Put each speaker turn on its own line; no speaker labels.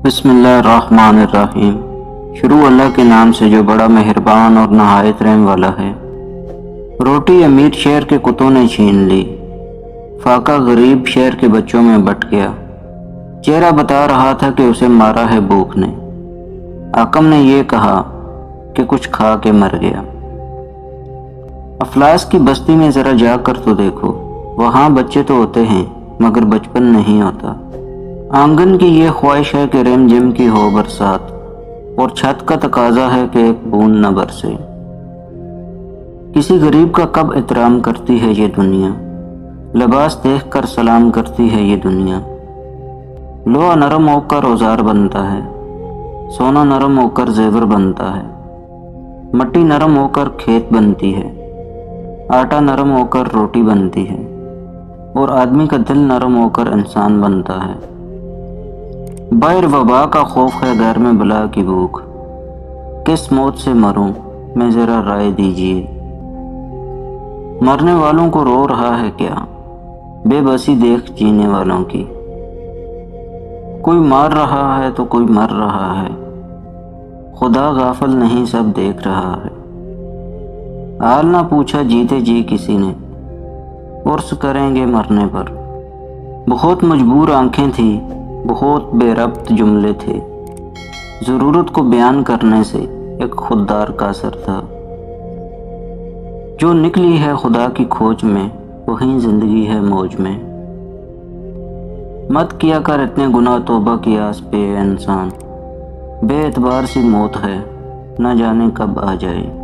بسم اللہ الرحمن الرحیم۔ شروع اللہ کے نام سے جو بڑا مہربان اور نہایت رحم والا ہے۔ روٹی امیر شہر کے کتوں نے چھین لی، فاقہ غریب شہر کے بچوں میں بٹ گیا۔ چہرہ بتا رہا تھا کہ اسے مارا ہے بھوک نے، حاکم نے یہ کہا کہ کچھ کھا کے مر گیا۔ افلاس کی بستی میں ذرا جا کر تو دیکھو، وہاں بچے تو ہوتے ہیں مگر بچپن نہیں ہوتا۔ آنگن کی یہ خواہش ہے کہ رم جم کی ہو برسات، اور چھت کا تقاضا ہے کہ ایک بوند نہ برسے۔ کسی غریب کا کب احترام کرتی ہے یہ دنیا، لباس دیکھ کر سلام کرتی ہے یہ دنیا۔ لوہا نرم ہو کر اوزار بنتا ہے، سونا نرم ہو کر زیور بنتا ہے، مٹی نرم ہو کر کھیت بنتی ہے، آٹا نرم ہو کر روٹی بنتی ہے، اور آدمی کا دل نرم ہو کر انسان بنتا ہے۔ باہر وبا کا خوف ہے، گھر میں بلا کی بھوک، کس موت سے مروں میں ذرا رائے دیجیے۔ مرنے والوں کو رو رہا ہے کیا، بے بسی دیکھ جینے والوں کی۔ کوئی مار رہا ہے تو کوئی مر رہا ہے، خدا غافل نہیں سب دیکھ رہا ہے۔ حال نہ پوچھا جیتے جی کسی نے، عرض کریں گے مرنے پر۔ بہت مجبور آنکھیں تھیں، بہت بے ربط جملے تھے، ضرورت کو بیان کرنے سے ایک خوددار کا اثر تھا۔ جو نکلی ہے خدا کی کھوج میں، وہیں زندگی ہے موج میں۔ مت کیا کر اتنے گناہ توبہ کی آس پہ اے انسان، بے اعتبار سی موت ہے، نہ جانے کب آ جائے۔